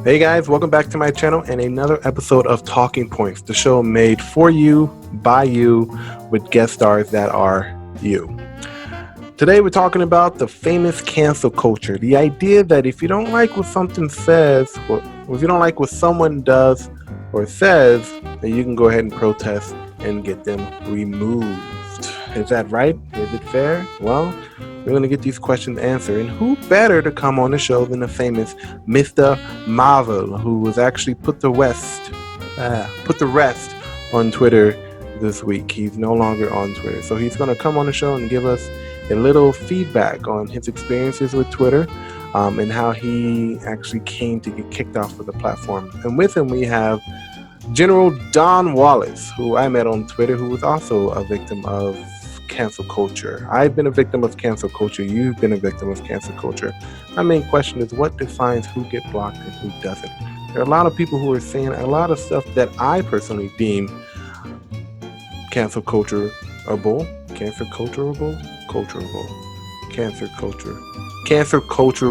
Hey guys, welcome back to my channel and another episode of Talking Points, the show made for you, by you, with guest stars that are you. Today we're talking about the famous cancel culture, the idea that if you don't like what something says, or if you don't like what someone does or says, then you can go ahead and protest and get them removed. Is that right? Is it fair? Well, we're going to get these questions answered. And who better to come on the show than the famous Mr. Marvel, who was actually put to rest on Twitter this week. He's no longer on Twitter. So he's going to come on the show and give us a little feedback on his experiences with Twitter and how he actually came to get kicked off of the platform. And with him, we have General Don Wallace, who I met on Twitter, who was also a victim of cancel culture. I've been a victim of cancel culture. You've been a victim of cancel culture. My main question is, what defines who get blocked and who doesn't? There are a lot of people who are saying a lot of stuff that I personally deem cancel culture-able, cancer culture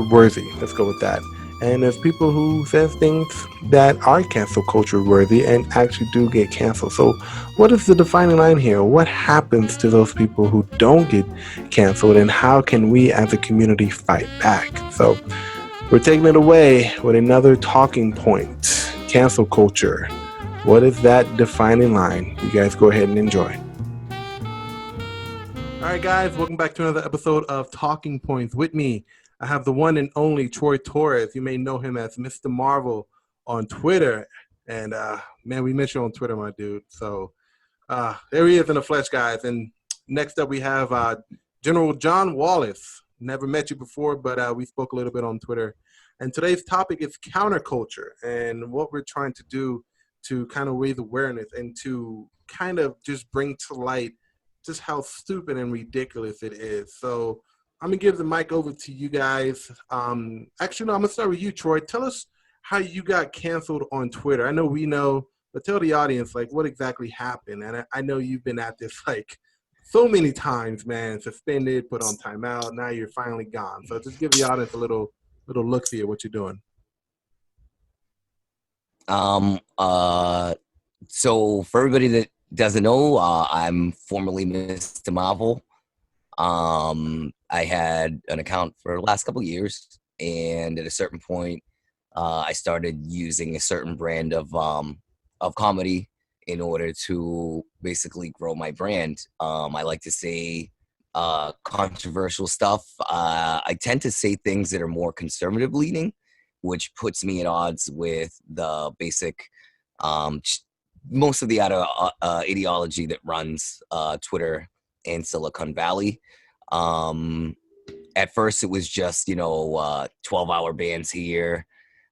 worthy. Let's go with that. And there's people who says things that are cancel culture worthy and actually do get canceled. So what is the defining line here? What happens to those people who don't get canceled, and how can we as a community fight back? So we're taking it away with another talking point. Cancel culture. What is that defining line? You guys go ahead and enjoy. All right, guys, welcome back to another episode of Talking Points. With me, I have the one and only Troy Torres. You may know him as Mr. Marvel on Twitter. And man, we miss you on Twitter, my dude. So there he is in the flesh, guys. And next up, we have General John Wallace. Never met you before, but we spoke a little bit on Twitter. And today's topic is counterculture and what we're trying to do to kind of raise awareness and to kind of just bring to light just how stupid and ridiculous it is. So I'm gonna give the mic over to you guys. Actually, no, I'm gonna start with you, Troy. Tell us how you got canceled on Twitter. I know we know, but tell the audience like what exactly happened. And I know you've been at this like so many times, man. Suspended, put on timeout. Now you're finally gone. So just give the audience a little look see at what you're doing. So for everybody that doesn't know, I'm formerly Mr. Marvel. I had an account for the last couple of years, and at a certain point, I started using a certain brand of comedy in order to basically grow my brand. I like to say controversial stuff. I tend to say things that are more conservative leaning, which puts me at odds with the basic most of the ideology that runs Twitter and Silicon Valley. At first, it was just 12-hour bans here.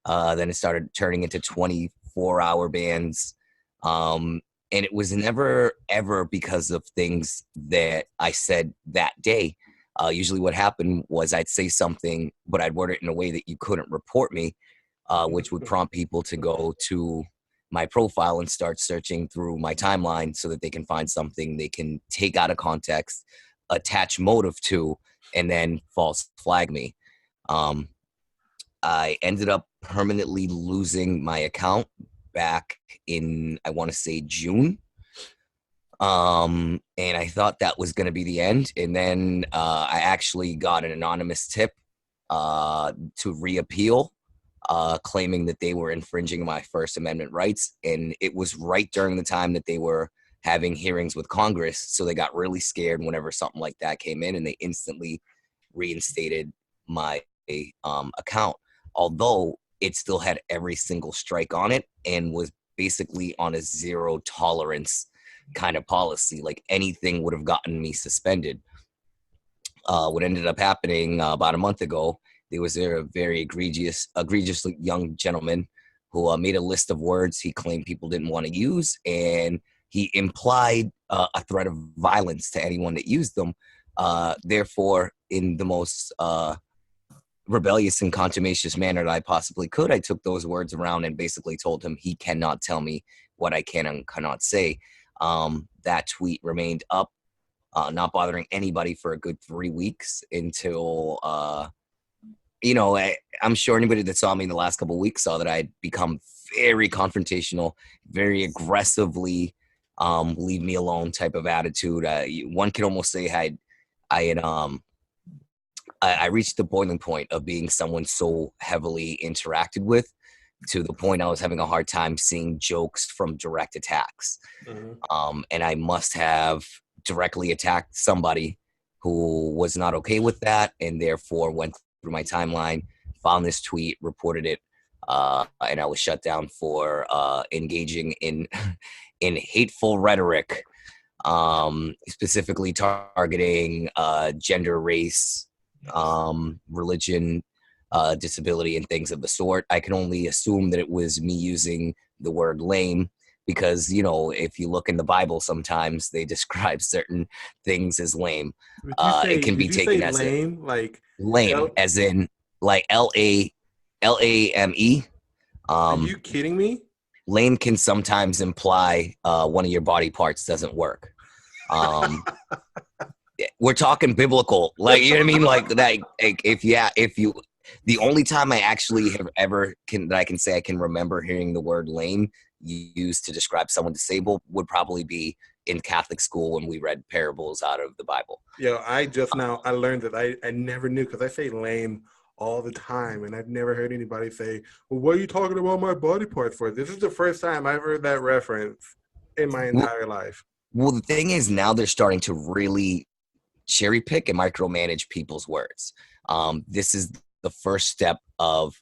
Then it started turning into 24-hour bans, and it was never ever because of things that I said that day. Usually, what happened was I'd say something, but I'd word it in a way that you couldn't report me, which would prompt people to go to my profile and start searching through my timeline so that they can find something they can take out of context, attach motive to, and then false flag me. I ended up permanently losing my account back in, I want to say, June. And I thought that was going to be the end. And then I actually got an anonymous tip to reappeal, claiming that they were infringing my First Amendment rights. And it was right during the time that they were having hearings with Congress. So they got really scared whenever something like that came in, and they instantly reinstated my account. Although it still had every single strike on it and was basically on a zero tolerance kind of policy. Like anything would have gotten me suspended. What ended up happening about a month ago, there was a very egregious young gentleman who made a list of words he claimed people didn't want to use, and he implied a threat of violence to anyone that used them. Therefore, in the most rebellious and contumacious manner that I possibly could, I took those words around and basically told him he cannot tell me what I can and cannot say. That tweet remained up, not bothering anybody for a good 3 weeks until I'm sure anybody that saw me in the last couple of weeks saw that I'd become very confrontational, very aggressively, leave me alone type of attitude. One could almost say I had I reached the boiling point of being someone so heavily interacted with, to the point I was having a hard time seeing jokes from direct attacks. And I must have directly attacked somebody who was not okay with that, and therefore went through my timeline, found this tweet, reported it, and I was shut down for engaging in in hateful rhetoric, specifically targeting gender, race, religion, disability, and things of the sort. I can only assume that it was me using the word lame, because if you look in the Bible, sometimes they describe certain things as lame. It can be Did you say taken as lame? Like, lame, as in like LAME. are you kidding me? Lame can sometimes imply one of your body parts doesn't work. We're talking biblical, like, you know what I mean, like that. Like, if you, the only time I actually have ever that I can say I can remember hearing the word lame used to describe someone disabled would probably be in Catholic school when we read parables out of the Bible. I learned that I never knew, because I say lame all the time, and I've never heard anybody say, well, what are you talking about my body parts for? This is the first time I've heard that reference in my entire life. Well, the thing is, now they're starting to really cherry pick and micromanage people's words. This is the first step of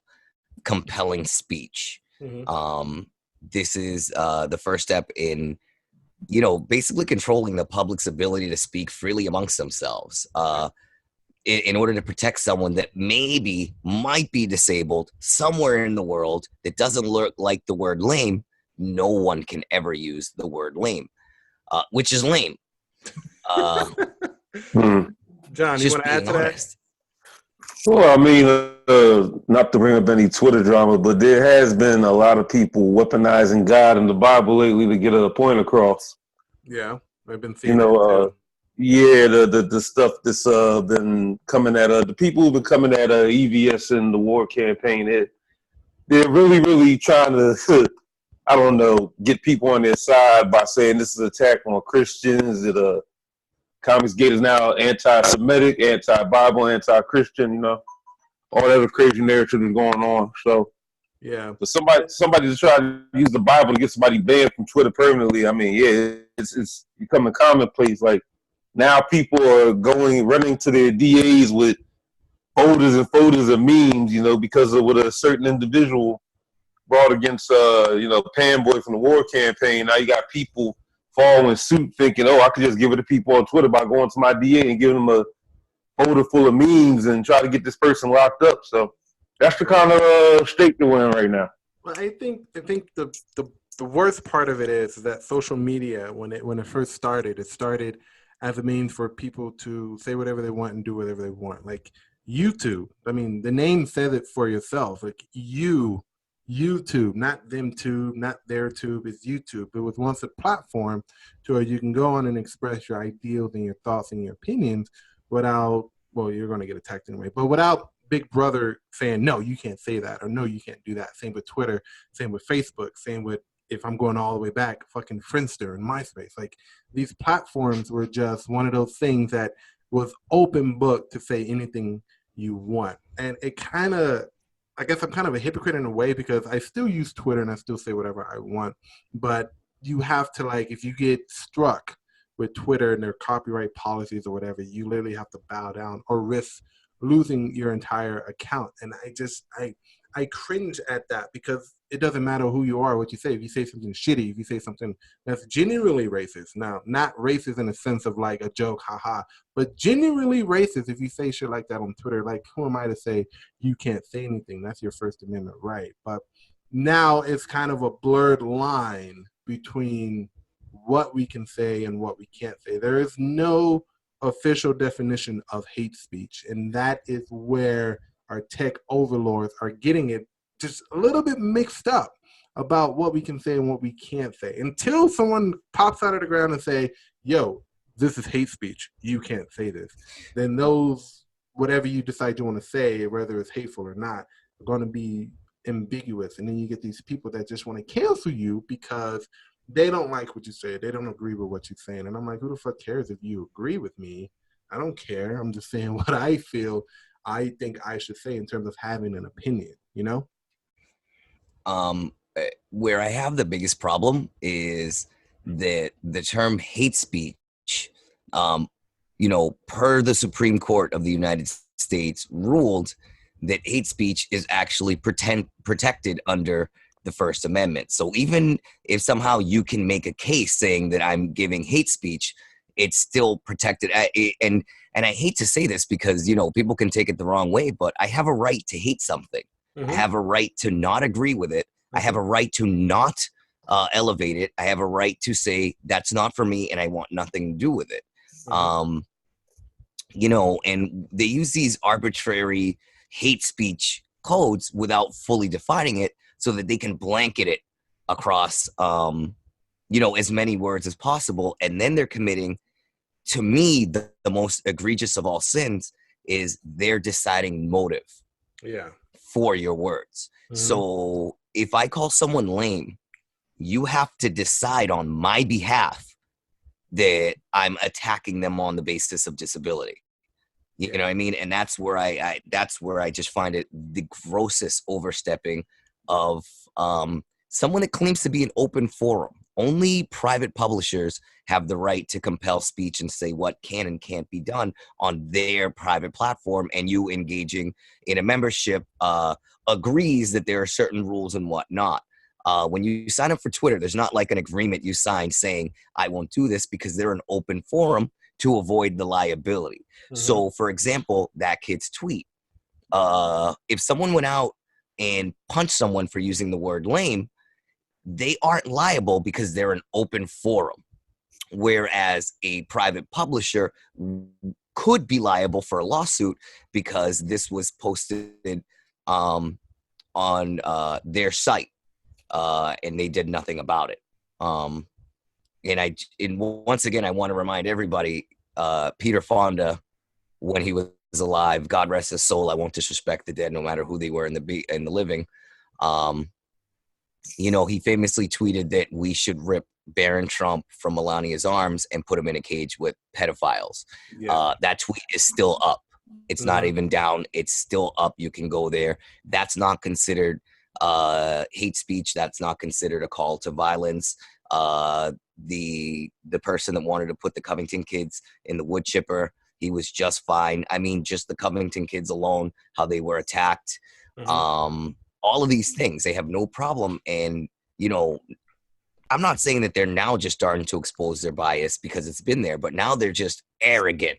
compelling speech. This is the first step in, basically controlling the public's ability to speak freely amongst themselves. In order to protect someone that might be disabled somewhere in the world that doesn't look like the word lame, no one can ever use the word lame, which is lame. John, you want to add to that? Well, I mean, not to bring up any Twitter drama, but there has been a lot of people weaponizing God and the Bible lately to get a point across. Yeah, I've been seeing that too. Yeah, the stuff that's been coming at the people who've been coming at EVS and the war campaign. They're really, really trying to, I don't know, get people on their side by saying this is an attack on Christians. That Comics Gate is now anti-Semitic, anti-Bible, anti-Christian. All that other crazy narrative is going on. So yeah, for somebody to try to use the Bible to get somebody banned from Twitter permanently, I mean, yeah, it's becoming commonplace. Like, now people are running to their DAs with folders and folders of memes, because of what a certain individual brought against, Panboy from the war campaign. Now you got people following suit thinking, I could just give it to people on Twitter by going to my DA and giving them a folder full of memes and try to get this person locked up. So that's the kind of state that we're in right now. Well, I think the worst part of it is that social media, when it first started, it started as a means for people to say whatever they want and do whatever they want. Like YouTube, I mean, the name says it for yourself. Like YouTube, not them tube, not their tube, it's YouTube. It was once a platform to where you can go on and express your ideals and your thoughts and your opinions without, well, you're going to get attacked anyway, but without Big Brother saying, no, you can't say that, or no, you can't do that. Same with Twitter, same with Facebook, same with, if I'm going all the way back, fucking Friendster and MySpace. Like, these platforms were just one of those things that was open book to say anything you want. And it kind of, I guess I'm kind of a hypocrite in a way, because I still use Twitter and I still say whatever I want. But you have to, like, if you get struck with Twitter and their copyright policies or whatever, you literally have to bow down or risk losing your entire account. And I cringe at that, because it doesn't matter who you are, what you say. If you say something shitty, if you say something that's genuinely racist, now, not racist in a sense of like a joke, haha, but genuinely racist, if you say shit like that on Twitter, like, who am I to say you can't say anything? That's your First Amendment right. But now it's kind of a blurred line between what we can say and what we can't say. There is no official definition of hate speech, and that is where our tech overlords are getting it just a little bit mixed up about what we can say and what we can't say. Until someone pops out of the ground and say, yo, this is hate speech, you can't say this, then those whatever you decide you want to say, whether it's hateful or not, are going to be ambiguous. And then you get these people that just want to cancel you because they don't like what you say. They don't agree with what you're saying. And I'm like, who the fuck cares if you agree with me? I don't care. I'm just saying what I feel I think I should say in terms of having an opinion, you know? Where I have the biggest problem is that the term hate speech, per the Supreme Court of the United States ruled that hate speech is actually protected under the First Amendment. So even if somehow you can make a case saying that I'm giving hate speech, it's still protected. And I hate to say this because, people can take it the wrong way, but I have a right to hate something. Mm-hmm. I have a right to not agree with it. I have a right to not elevate it. I have a right to say that's not for me and I want nothing to do with it. Mm-hmm. And they use these arbitrary hate speech codes without fully defining it so that they can blanket it across, as many words as possible. And then they're committing, to me, the most egregious of all sins is they're deciding motive for your words. Mm-hmm. So if I call someone lame, you have to decide on my behalf that I'm attacking them on the basis of disability. You know what I mean? And that's where I just find it the grossest overstepping of someone that claims to be an open forum. Only private publishers have the right to compel speech and say what can and can't be done on their private platform. And you engaging in a membership agrees that there are certain rules and whatnot. When you sign up for Twitter, there's not like an agreement you sign saying, I won't do this, because they're an open forum to avoid the liability. Mm-hmm. So, for example, that kid's tweet, if someone went out and punched someone for using the word lame, they aren't liable because they're an open forum. Whereas a private publisher could be liable for a lawsuit because this was posted on their site and they did nothing about it. And once again, I want to remind everybody, Peter Fonda, when he was alive, God rest his soul, I won't disrespect the dead, no matter who they were in the living. He famously tweeted that we should rip Barron Trump from Melania's arms and put him in a cage with pedophiles. Yeah. That tweet is still up. It's not even down. It's still up. You can go there. That's not considered hate speech. That's not considered a call to violence. The person that wanted to put the Covington kids in the wood chipper, he was just fine. I mean, just the Covington kids alone, how they were attacked. Mm-hmm. All of these things, they have no problem. And, I'm not saying that they're now just starting to expose their bias because it's been there, but now they're just arrogant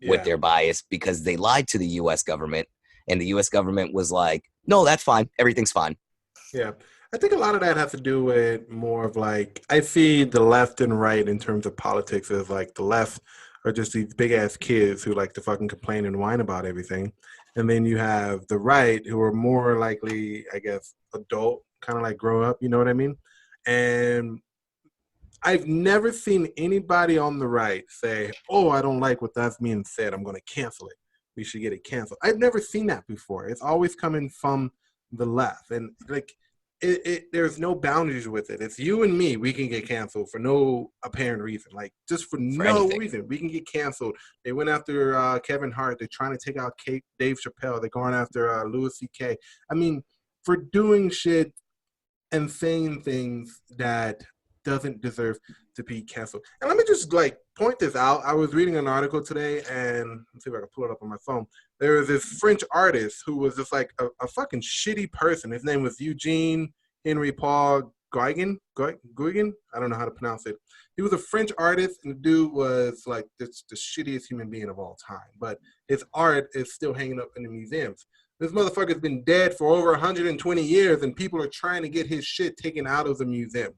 with their bias because they lied to the U.S. government, and the U.S. government was like, no, that's fine. Everything's fine. Yeah. I think a lot of that has to do with more of like, I see the left and right in terms of politics as like the left are just these big ass kids who like to fucking complain and whine about everything. And then you have the right who are more likely, I guess, adult, kind of like grow up, you know what I mean? And I've never seen anybody on the right say, oh, I don't like what that's being said, I'm going to cancel it. We should get it canceled. I've never seen that before. It's always coming from the left. And like, there's no boundaries with it. It's you and me, we can get canceled for no apparent reason. Like, just for no reason, we can get canceled. They went after Kevin Hart. They're trying to take out Dave Chappelle. They're going after Louis C.K. I mean, for doing shit and saying things that doesn't deserve to be canceled. And let me just like point this out. I was reading an article today, and let's see if I can pull it up on my phone. There was this French artist who was just like a fucking shitty person. His name was Eugene Henry Paul Guigan. I don't know how to pronounce it. He was a French artist, and the dude was like the shittiest human being of all time. But his art is still hanging up in the museums. This motherfucker's been dead for over 120 years, and people are trying to get his shit taken out of the museum.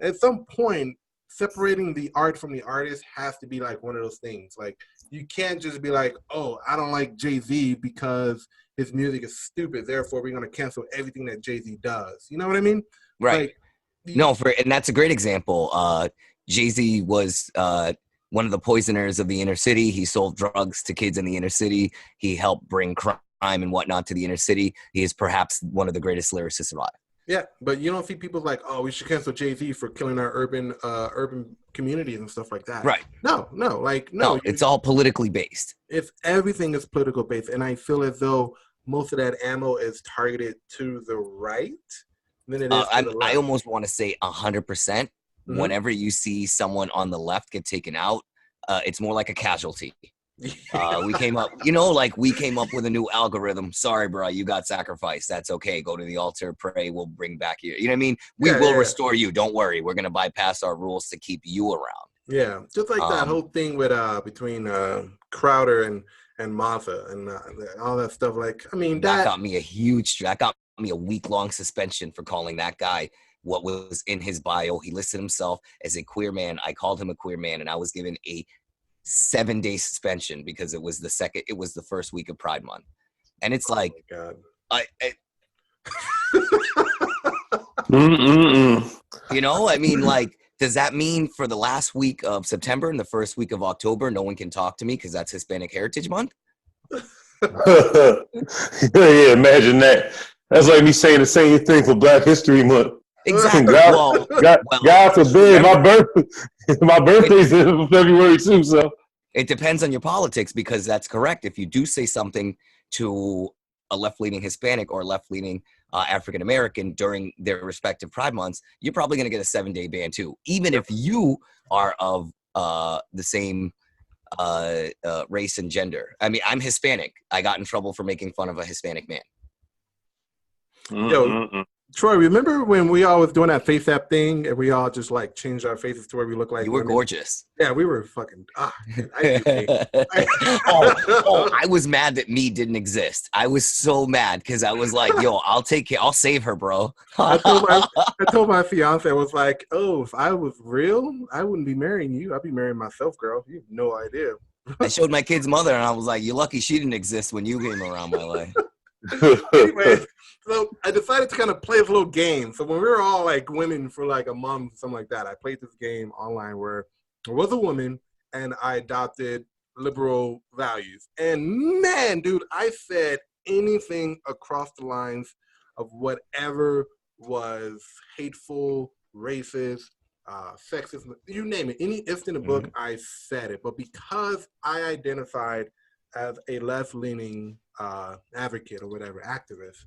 At some point, separating the art from the artist has to be like one of those things. Like, you can't just be like, oh, I don't like Jay-Z because his music is stupid, therefore we're going to cancel everything that Jay-Z does. You know what I mean? Right. Like, and that's a great example. Jay-Z was one of the poisoners of the inner city. He sold drugs to kids in the inner city. He helped bring crime and whatnot to the inner city. He is perhaps one of the greatest lyricists alive. Yeah, but you don't see people like, oh, we should cancel Jay-Z for killing our urban communities and stuff like that. Right. No, No, it's all politically based. If everything is political based, and I feel as though most of that ammo is targeted to the right than it is to the left. I almost want to say 100%. Whenever you see someone on the left get taken out, it's more like a casualty. We came up with a new algorithm. Sorry, bro, you got sacrificed. That's okay. Go to the altar, pray. We'll bring back you. You know what I mean? We will restore you. Don't worry. We're gonna bypass our rules to keep you around. Yeah, just like that whole thing with between Crowder and Martha and all that stuff. Like, I mean, that got me a week-long suspension for calling that guy what was in his bio. He listed himself as a queer man. I called him a queer man, and I was given a 7-day suspension because it was the first week of Pride Month. And it's like, God. You know, I mean, like, does that mean for the last week of September and the first week of October, no one can talk to me because that's Hispanic Heritage Month? Yeah, imagine that. That's like me saying the same thing for Black History Month. Exactly. God forbid, my birthday's in February too. So it depends on your politics, because that's correct. If you do say something to a left-leaning Hispanic or left-leaning African American during their respective Pride months, you're probably going to get a 7-day ban too, even if you are of the same race and gender. I mean, I'm Hispanic. I got in trouble for making fun of a Hispanic man. Yo, Troy, remember when we all was doing that face app thing and we all just like changed our faces to where we look like you were women? Gorgeous. Yeah, we were fucking. I was mad that me didn't exist. I was so mad because I was like, "Yo, I'll take care. I'll save her, bro." I told my fiance, I was like, "Oh, if I was real, I wouldn't be marrying you. I'd be marrying myself, girl. You have no idea." I showed my kid's mother, and I was like, "You're lucky she didn't exist when you came around my life." Anyway, so I decided to kind of play this little game. So when we were all like women for like a month, something like that, I played this game online where I was a woman and I adopted liberal values. And man, dude, I said anything across the lines of whatever was hateful, racist, sexist, you name it. Any ifs in the book, I said it. But because I identified as a left-leaning advocate or whatever, activist,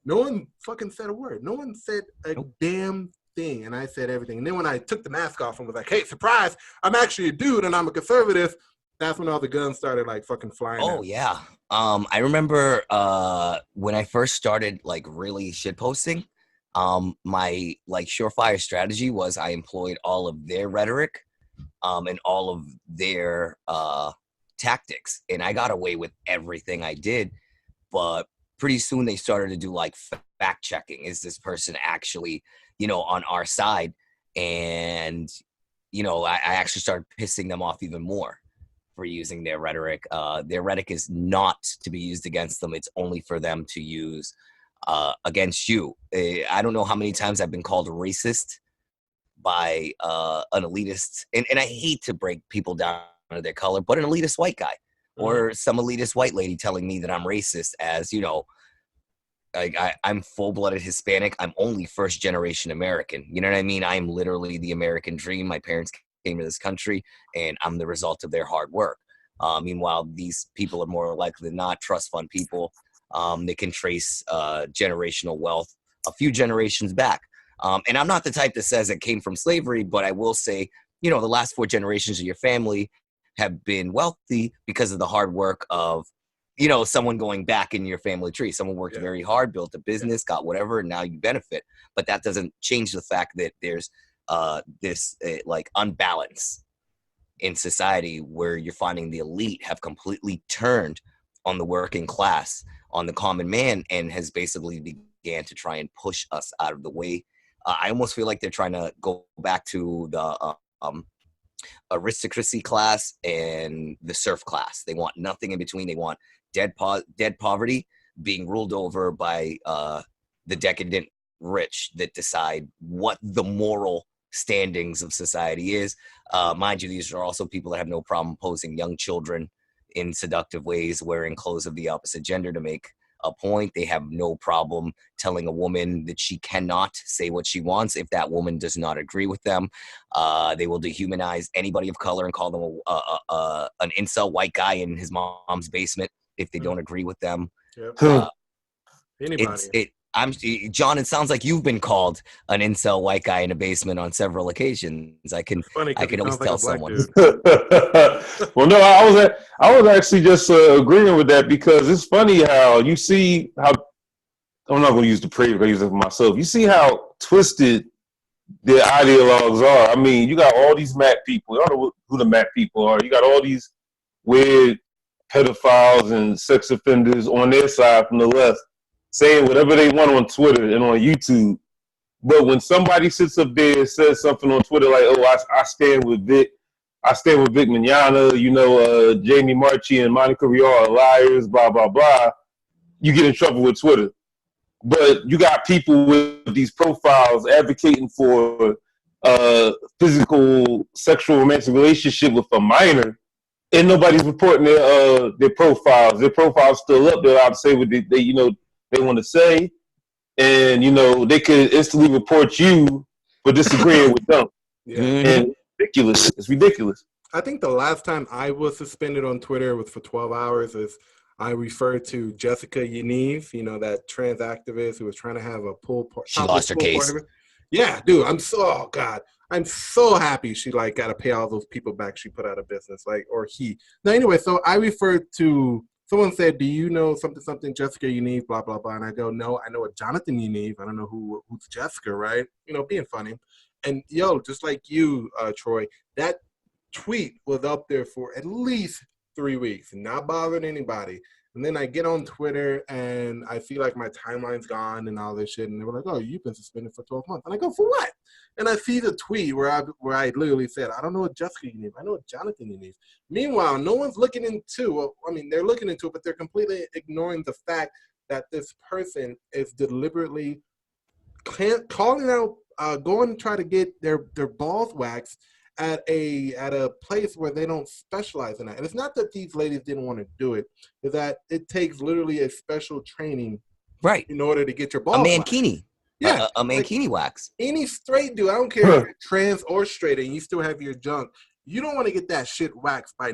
no one fucking said a word. No one said a damn thing, and I said everything. And then when I took the mask off and was like, "Hey, surprise! I'm actually a dude and I'm a conservative," that's when all the guns started like fucking flying. Oh yeah. I remember when I first started like really shit posting. My like surefire strategy was I employed all of their rhetoric, and all of their tactics, and I got away with everything I did. But pretty soon they started to do like fact checking. Is this person actually, on our side? And, I actually started pissing them off even more for using their rhetoric. Their rhetoric is not to be used against them. It's only for them to use against you. I don't know how many times I've been called a racist by an elitist. And I hate to break people down to their color, but an elitist white guy. Or some elitist white lady telling me that I'm racist as, I'm full-blooded Hispanic. I'm only first-generation American. You know what I mean? I'm literally the American dream. My parents came to this country, and I'm the result of their hard work. Meanwhile, these people are more likely than not trust fund people. They can trace generational wealth a few generations back. And I'm not the type that says it came from slavery, but I will say, the last 4 generations of your family have been wealthy because of the hard work of, someone going back in your family tree. Someone worked very hard, built a business, got whatever, and now you benefit. But that doesn't change the fact that there's this like unbalance in society where you're finding the elite have completely turned on the working class, on the common man, and has basically began to try and push us out of the way. I almost feel like they're trying to go back to the aristocracy class and the serf class. They want nothing in between. They want dead poverty being ruled over by the decadent rich that decide what the moral standings of society is. Mind you, these are also people that have no problem posing young children in seductive ways, wearing clothes of the opposite gender to make a point. They have no problem telling a woman that she cannot say what she wants if that woman does not agree with them. They will dehumanize anybody of color and call them an incel white guy in his mom's basement if they don't agree with them. Yep. Anybody. John, it sounds like you've been called an incel white guy in a basement on several occasions. I can always tell someone. Well, no, I was actually just agreeing with that, because it's funny how you see how, I'm not going to use the praise, but I use it for myself. You see how twisted their ideologues are. I mean, you got all these Mac people. I don't know who the Mac people are. You got all these weird pedophiles and sex offenders on their side from the left, saying whatever they want on Twitter and on YouTube. But when somebody sits up there and says something on Twitter like, oh, I stand with Vic, I stand with Vic Mignogna, Jamie Marchi and Monica Rial are liars, blah, blah, blah, you get in trouble with Twitter. But you got people with these profiles advocating for physical, sexual romantic relationship with a minor, and nobody's reporting their profiles. Their profiles still up. They're allowed to say what they want to say, and they could instantly report you for disagreeing with them. Yeah. And it's ridiculous. I think the last time I was suspended on Twitter was for 12 hours. Is I referred to Jessica Yaniv, that trans activist who was trying to have a pool party. She lost her case. Yeah, dude, I'm so happy she got to pay all those people back she put out of business, or he. Now, anyway, so I referred to, someone said, do you know something, Jessica Yaniv, blah, blah, blah. And I go, no, I know a Jonathan Yaniv. I don't know who's Jessica, right? Being funny. And just like you, Troy, that tweet was up there for at least 3 weeks, not bothering anybody. And then I get on Twitter and I feel like my timeline's gone and all this shit. And they were like, oh, you've been suspended for 12 months. And I go, for what? And I see the tweet where I literally said, I don't know what Jessica Yaniv, I know what Jonathan Yaniv. Meanwhile, no one's looking into, they're looking into it, but they're completely ignoring the fact that this person is deliberately calling out, going to try to get their balls waxed at a place where they don't specialize in that. And it's not that these ladies didn't want to do it, it's that it takes literally a special training, right, in order to get your balls a mankini. Yeah, a mankini wax. Any straight dude, I don't care if you're trans or straight and you still have your junk, you don't want to get that shit waxed by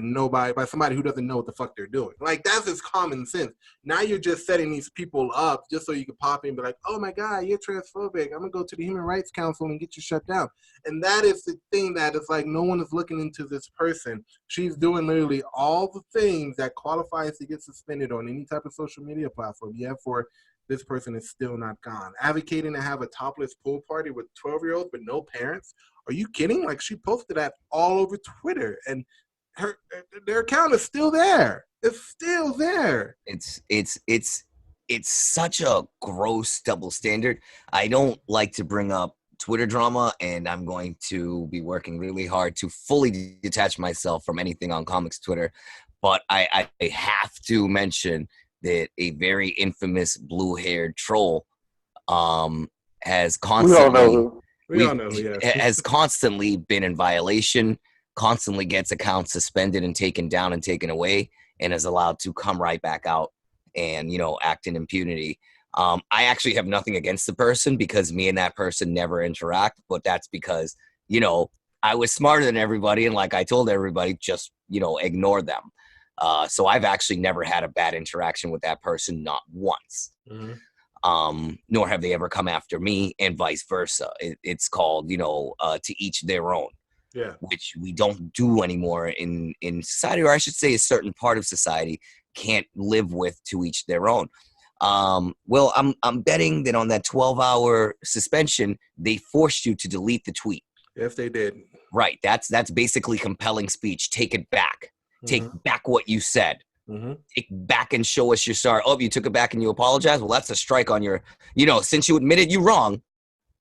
somebody who doesn't know what the fuck they're doing. That's just common sense. Now you're just setting these people up just so you can pop in and be like, oh my God, you're transphobic. I'm going to go to the Human Rights Council and get you shut down. And that is the thing that is no one is looking into this person. She's doing literally all the things that qualifies to get suspended on any type of social media platform. Yeah, for this person is still not gone. Advocating to have a topless pool party with 12-year-olds with no parents. Are you kidding? She posted that all over Twitter, and their account is still there. It's still there. It's such a gross double standard. I don't like to bring up Twitter drama, and I'm going to be working really hard to fully detach myself from anything on comics Twitter. But I have to mention that a very infamous blue-haired troll has constantly has constantly been in violation, constantly gets accounts suspended and taken down and taken away, and is allowed to come right back out and act in impunity. I actually have nothing against the person because me and that person never interact, but that's because I was smarter than everybody, and like I told everybody, just ignore them. So I've actually never had a bad interaction with that person, not once. Mm-hmm. Nor have they ever come after me, and vice versa. It's called, to each their own. Yeah. Which we don't do anymore in society, or I should say a certain part of society can't live with, to each their own. Well, I'm betting that on that 12-hour suspension, they forced you to delete the tweet. Yes, they did. Right. That's basically compelling speech. Take it back. Take back what you said. Mm-hmm. Take back and show us you're sorry. Oh, you took it back and you apologize? Well, that's a strike on your, since you admitted you wrong,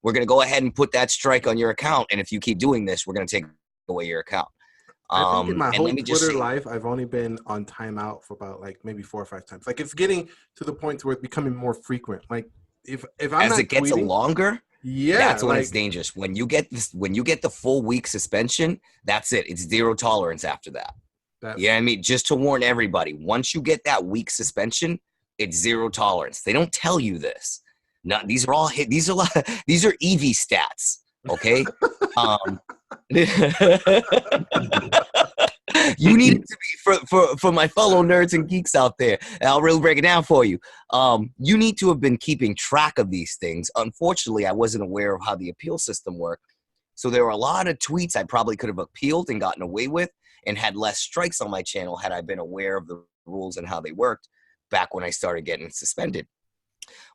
we're going to go ahead and put that strike on your account. And if you keep doing this, we're going to take away your account. I think in my whole Twitter life, I've only been on timeout for about maybe 4 or 5 times. It's getting to the point where it's becoming more frequent. if I'm As not it gets tweeting, longer, yeah, that's when it's like dangerous. When you get the full week suspension, that's it. It's zero tolerance after that. that's Yeah, I mean, just to warn everybody, once you get that week suspension, it's zero tolerance. They don't tell you this. No, these are all hit. These are these are EV stats. Okay. Um, you need it to be for my fellow nerds and geeks out there. And I'll really break it down for you. You need to have been keeping track of these things. Unfortunately, I wasn't aware of how the appeal system worked. So there were a lot of tweets I probably could have appealed and gotten away with and had less strikes on my channel had I been aware of the rules and how they worked back when I started getting suspended.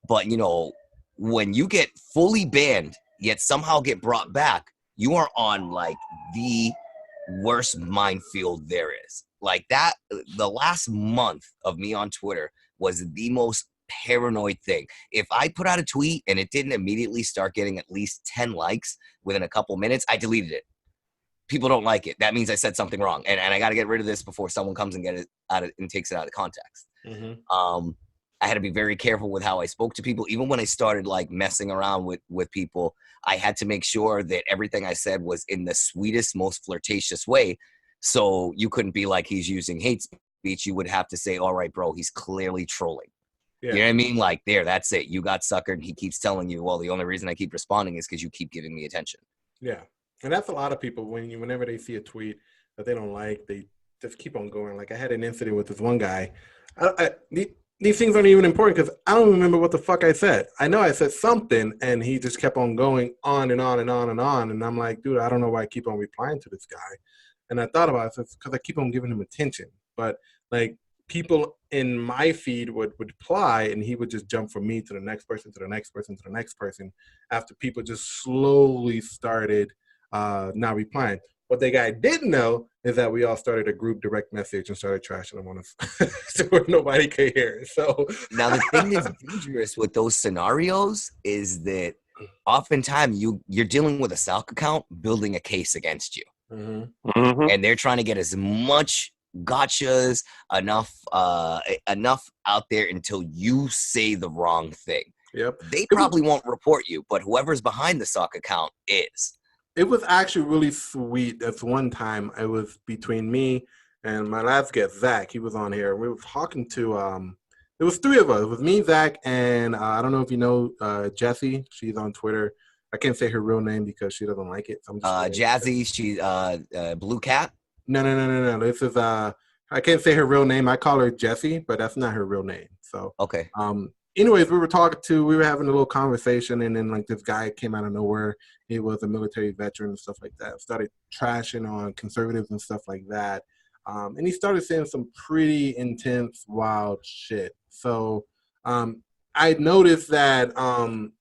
But, you know, when you get fully banned, yet somehow get brought back, you are on like the worst minefield there is. Like that, the last month of me on Twitter was the most paranoid thing. If I put out a tweet and it didn't immediately start getting at least 10 likes within a couple minutes, I deleted it. People don't like it. That means I said something wrong. And I got to get rid of this before someone comes and get it out of, and takes it out of context. I had to be very careful with how I spoke to people. Even when I started like messing around with people, I had to make sure that everything I said was in the sweetest, most flirtatious way. So you couldn't be like, he's using hate speech. You would have to say, all right, bro, he's clearly trolling. yeah. You know what I mean? Like, there, that's it. You got suckered. And he keeps telling you, well, the only reason I keep responding is because you keep giving me attention. Yeah, and that's a lot of people. Whenever they see a tweet that they don't like, they just keep on going. Like I had an incident with this one guy. These things aren't even important because I don't remember what the fuck I said. I know I said something, and he just kept on going on and on and on and on. And I'm like, dude, I don't know why I keep on replying to this guy. And I thought about it because I keep on giving him attention. But like people in my feed would reply, and he would just jump from me to the next person, to the next person, to the next person. After people just slowly started not replying. What the guy didn't know is that we all started a group direct message and started trashing him on us to where nobody could hear. So now the thing that's dangerous with those scenarios is that oftentimes you're dealing with a Salk account building a case against you. And they're trying to get as much gotchas, enough out there until you say the wrong thing. Yep. They probably won't report you, but whoever's behind the Salk account is. It was actually really sweet. That's one time it was between me and my last guest, Zach. He was on here. We were talking to, it was three of us. It was me, Zach, and I don't know if you know Jessie. She's on Twitter. I can't say her real name because she doesn't like it. So I'm just Jazzy, she's Blue Cat. No. This is, I can't say her real name. I call her Jessie, but that's not her real name. So, okay. Anyways, we were having a little conversation, and then like this guy came out of nowhere. He was a military veteran and stuff like that. Started trashing on conservatives and stuff like that. And he started saying some pretty intense, wild shit. So I noticed that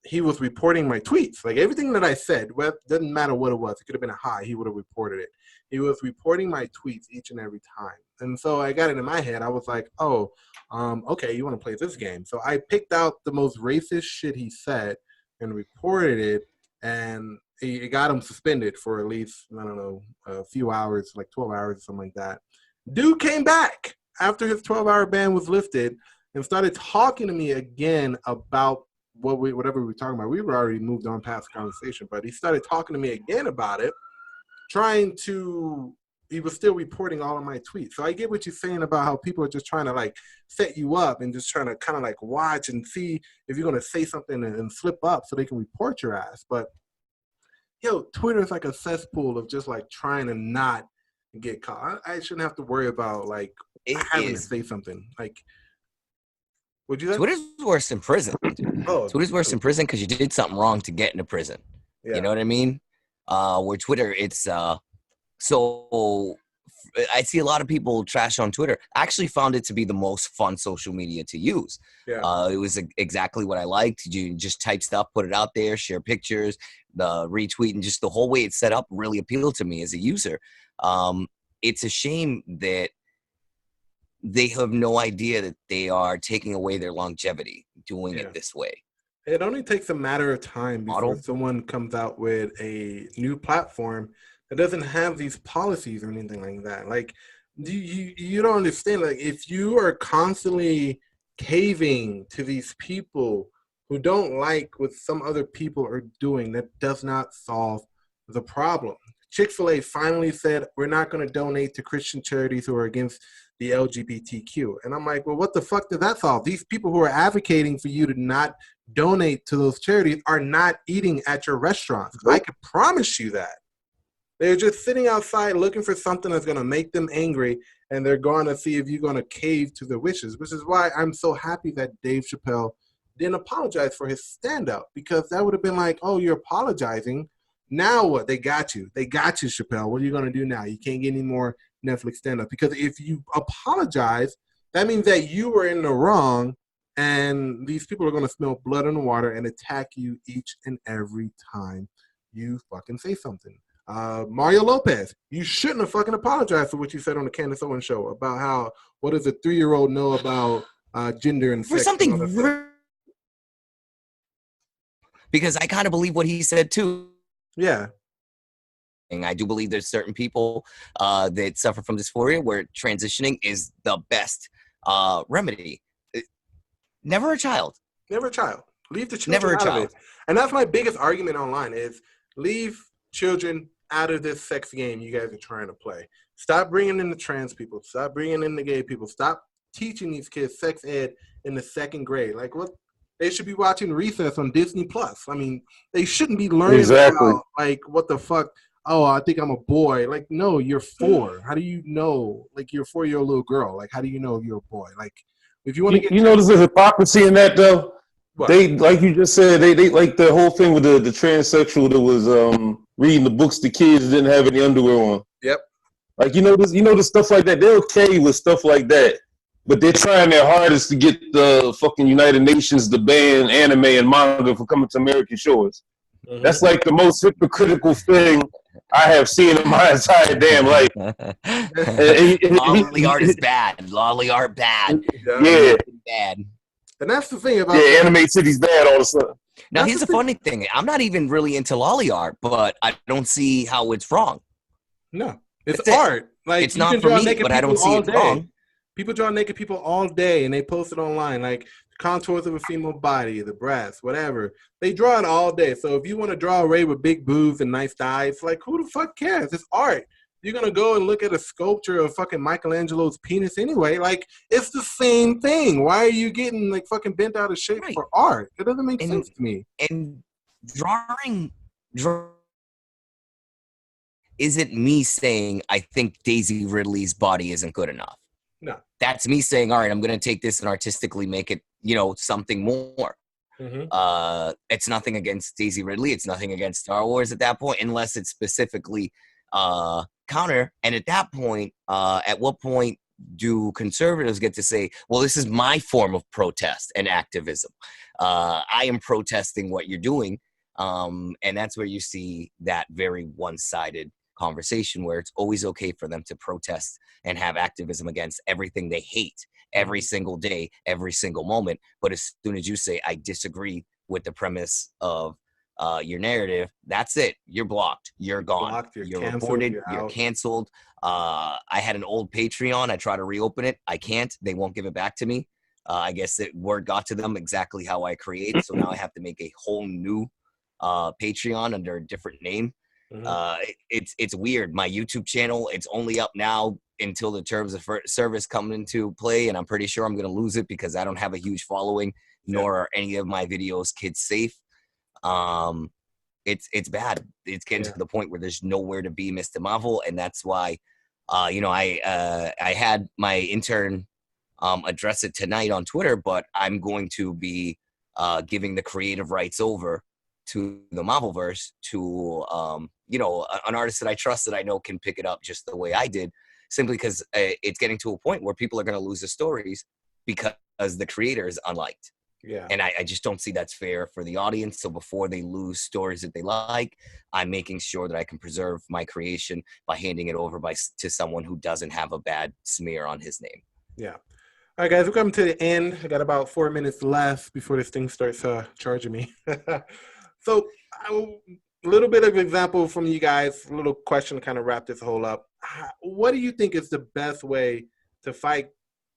he was reporting my tweets. Like everything that I said, doesn't matter what it was. It could have been a high. He would have reported it. He was reporting my tweets each and every time. And so I got it in my head. I was like, oh, okay, you want to play this game. So I picked out the most racist shit he said and reported it. And it got him suspended for at least, I don't know, a few hours, like 12 hours or something like that. Dude came back after his 12-hour ban was lifted and started talking to me again about whatever we were talking about. We were already moved on past the conversation, but he started talking to me again about it, he was still reporting all of my tweets. So I get what you're saying about how people are just trying to like set you up and just trying to kind of like watch and see if you're going to say something and slip up so they can report your ass. But yo, Twitter is like a cesspool of just like trying to not get caught. I shouldn't have to worry about like having to say something. Like, would you say? Twitter's worse than prison. Twitter's worse than prison because you did something wrong to get into prison. Yeah. You know what I mean? Where Twitter, it's so I see a lot of people trash on Twitter. I actually found it to be the most fun social media to use. Yeah. It was exactly what I liked. You just type stuff, put it out there, share pictures, the retweet, and just the whole way it's set up really appealed to me as a user. It's a shame that they have no idea that they are taking away their longevity doing it this way. It only takes a matter of time before someone comes out with a new platform that doesn't have these policies or anything like that. Like, you don't understand. Like, if you are constantly caving to these people who don't like what some other people are doing, that does not solve the problem. Chick-fil-A finally said, we're not going to donate to Christian charities who are against the LGBTQ. And I'm like, well, what the fuck did that solve? These people who are advocating for you to not donate to those charities are not eating at your restaurants. I can promise you that. They're just sitting outside looking for something that's going to make them angry, and they're going to see if you're going to cave to their wishes, which is why I'm so happy that Dave Chappelle didn't apologize for his stand-up, because that would have been like, oh, you're apologizing. Now what? They got you. They got you, Chappelle. What are you going to do now? You can't get any more Netflix stand-up. Because if you apologize, that means that you were in the wrong, and these people are going to smell blood in the water and attack you each and every time you fucking say something. Mario Lopez, you shouldn't have fucking apologized for what you said on the Candace Owens show about how, what does a 3-year-old know about gender and For sex something and all that stuff. Because I kind of believe what he said too. Yeah. And I do believe there's certain people that suffer from dysphoria where transitioning is the best remedy. Never a child. Never a child. Leave the children Never a out child. of it. And that's my biggest argument online is leave children out of this sex game you guys are trying to play. Stop bringing in the trans people. Stop bringing in the gay people. Stop teaching these kids sex ed in the 2nd grade. Like, what? They should be watching Recess on Disney Plus. I mean, they shouldn't be learning about, like, what the fuck? Oh, I think I'm a boy. Like, no, you're 4. How do you know? Like, you're a 4-year-old little girl. Like, how do you know you're a boy? Like, if you want to get, you know, there's a hypocrisy in that though. What? They, like you just said, they like the whole thing with the transsexual that was reading the books to kids that didn't have any underwear on. Yep. Like, you know, the stuff like that. They're okay with stuff like that, but they're trying their hardest to get the fucking United Nations to ban anime and manga from coming to American shores. Mm-hmm. That's like the most hypocritical thing I have seen in my entire damn life. Lolly art is bad. Lolly art bad. Yeah. Bad. And that's the thing about Anime City's bad all of a sudden. Now, here's the funny thing. I'm not even really into lolly art, but I don't see how it's wrong. No, it's That's it. art. Like, It's not for me, but I don't see it wrong. People draw naked people all day, and they post it online, like contours of a female body, the breasts, whatever. They draw it all day. So if you want to draw a Ray with big boobs and nice thighs, like, who the fuck cares? It's art. You're going to go and look at a sculpture of fucking Michelangelo's penis anyway. Like, it's the same thing. Why are you getting, like, fucking bent out of shape for art? It doesn't make sense to me. And drawing isn't me saying I think Daisy Ridley's body isn't good enough. No. That's me saying, all right, I'm going to take this and artistically make it, you know, something more. Mm-hmm. It's nothing against Daisy Ridley. It's nothing against Star Wars at that point, unless it's specifically counter. And at that point, at what point do conservatives get to say, well, this is my form of protest and activism? I am protesting what you're doing. And that's where you see that very one-sided conversation where it's always okay for them to protest and have activism against everything they hate every single day, every single moment. But as soon as you say, I disagree with the premise of your narrative, that's it. You're blocked. You're gone. You're reported. You're canceled. I had an old Patreon. I try to reopen it. I can't. They won't give it back to me. I guess word got to them exactly how I create. So now I have to make a whole new Patreon under a different name. Mm-hmm. It's weird. My YouTube channel, it's only up now until the terms of service come into play, and I'm pretty sure I'm going to lose it because I don't have a huge following, nor are any of my videos kids safe. It's bad. It's getting to the point where there's nowhere to be Mr. Marvel, and that's why, I had my intern address it tonight on Twitter, but I'm going to be giving the creative rights over to the Marvelverse to an artist that I trust, that I know can pick it up just the way I did, simply because it's getting to a point where people are going to lose the stories because the creator is unliked. Yeah. And I just don't see that's fair for the audience. So before they lose stories that they like, I'm making sure that I can preserve my creation by handing it over to someone who doesn't have a bad smear on his name. Yeah. All right, guys, we're coming to the end. I got about 4 minutes left before this thing starts charging me. So a little bit of example from you guys, a little question to kind of wrap this whole up. What do you think is the best way to fight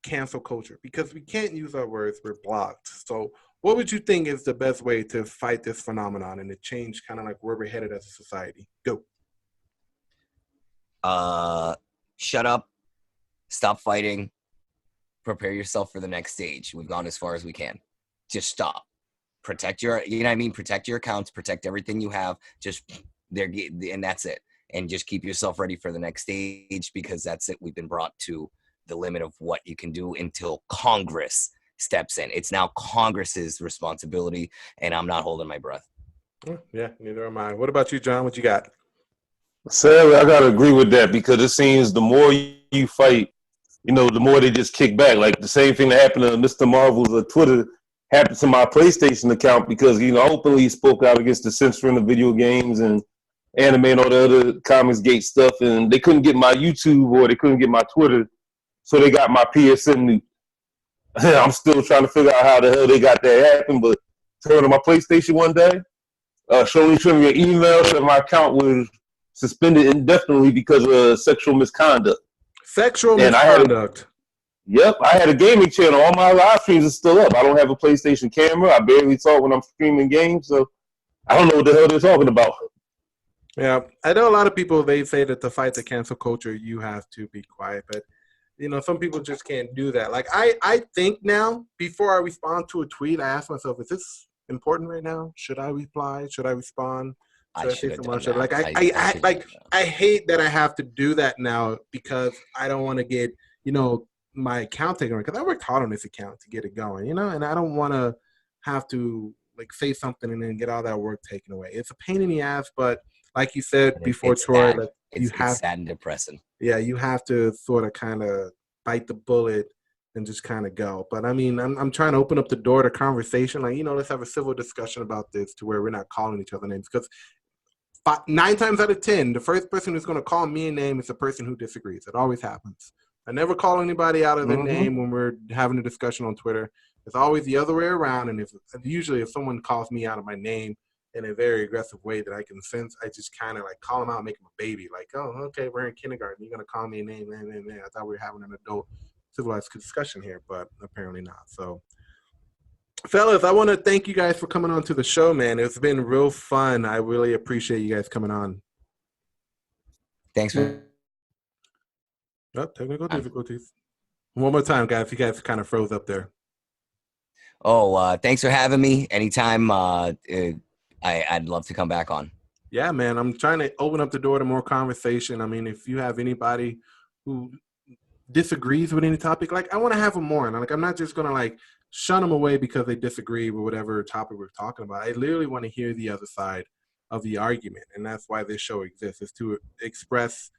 cancel culture? Because we can't use our words, we're blocked. So what would you think is the best way to fight this phenomenon and to change kind of like where we're headed as a society? Go. Shut up, stop fighting, prepare yourself for the next stage. We've gone as far as we can. Just stop. Protect your, you know what I mean? Protect your accounts, protect everything you have. Just there, and that's it. And just keep yourself ready for the next stage, because that's it. We've been brought to the limit of what you can do until Congress steps in. It's now Congress's responsibility, and I'm not holding my breath. Yeah, neither am I. What about you, John? What you got? Sadly, I gotta agree with that, because it seems the more you fight, the more they just kick back. Like the same thing that happened to Mr. Marvel's Twitter happened to my PlayStation account, because I openly spoke out against the censoring of video games and anime and all the other Comics Gate stuff, and they couldn't get my YouTube or they couldn't get my Twitter, so they got my PSN. I'm still trying to figure out how the hell they got that happen, but turned on my PlayStation one day, showing me an email that my account was suspended indefinitely because of sexual misconduct. Sexual misconduct. Yep, I had a gaming channel. All my live streams are still up. I don't have a PlayStation camera. I barely talk when I'm streaming games, so I don't know what the hell they're talking about. Yeah, I know a lot of people, they say that to fight the cancel culture, you have to be quiet, but some people just can't do that. Like I think now, before I respond to a tweet, I ask myself, is this important right now? Should I reply? Should I respond? I should have done that. Like I hate that I have to do that now, because I don't want to get my account taken away, because I worked hard on this account to get it going, and I don't want to have to like say something and then get all that work taken away. It's a pain in the ass, but like you said before, Troy, like it's sad and depressing. Yeah, you have to sort of kind of bite the bullet and just kind of go. But I mean, I'm trying to open up the door to conversation. Like, let's have a civil discussion about this to where we're not calling each other names. Because 9 times out of 10, the first person who's going to call me a name is the person who disagrees. It always happens. I never call anybody out of their name when we're having a discussion on Twitter. It's always the other way around. And usually if someone calls me out of my name in a very aggressive way that I can sense, I just kind of like call them out, make them a baby. Like, oh, okay, we're in kindergarten. You're going to call me a name. I thought we were having an adult civilized discussion here, but apparently not. So, fellas, I want to thank you guys for coming on to the show, man. It's been real fun. I really appreciate you guys coming on. Thanks for technical difficulties. One more time, guys. You guys kind of froze up there. Thanks for having me. Anytime, I'd love to come back on. Yeah, man. I'm trying to open up the door to more conversation. I mean, if you have anybody who disagrees with any topic, like I want to have them more. And I'm not just going to like shun them away because they disagree with whatever topic we're talking about. I literally want to hear the other side of the argument. And that's why this show exists, is to express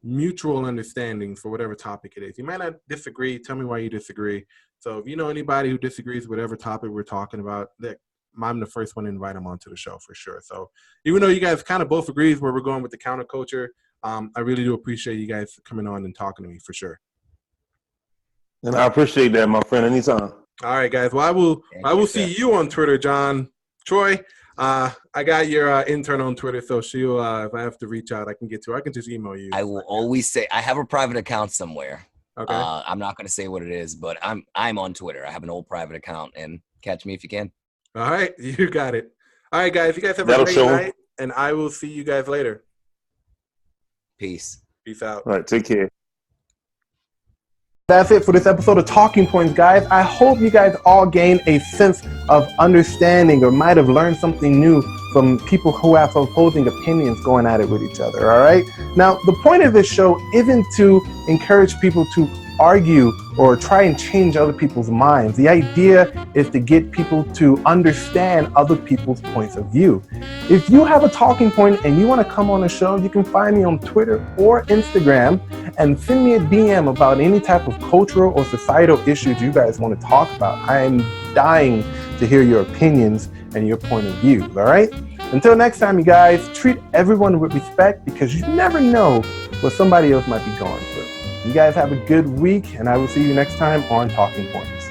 mutual understanding for whatever topic it is. You might not disagree. Tell me why you disagree. So if you know anybody who disagrees with whatever topic we're talking about, I'm the first one to invite them onto the show for sure. So even though you guys kind of both agree where we're going with the counterculture, I really do appreciate you guys coming on and talking to me for sure. And I appreciate that, my friend. Anytime. All right, guys. Well, I will see you on Twitter, John. Troy, I got your intern on Twitter, so she'll if I have to reach out, I can get to her. I can just email you. I will always say I have a private account somewhere. Okay. I'm not going to say what it is, but I'm on Twitter. I have an old private account, and catch me if you can. All right, you got it. All right, guys. You guys have a great night, and I will see you guys later. Peace. Peace out. All right, take care. That's it for this episode of Talking Points, guys. I hope you guys all gained a sense of understanding or might have learned something new from people who have opposing opinions going at it with each other, all right? Now, the point of this show isn't to encourage people to argue or try and change other people's minds. The idea is to get people to understand other people's points of view. If you have a talking point and you want to come on the show, you can find me on Twitter or Instagram and send me a DM about any type of cultural or societal issues you guys want to talk about. I am dying to hear your opinions and your point of view, all right? Until next time, you guys, treat everyone with respect, because you never know what somebody else might be going through. You guys have a good week, and I will see you next time on Talking Points.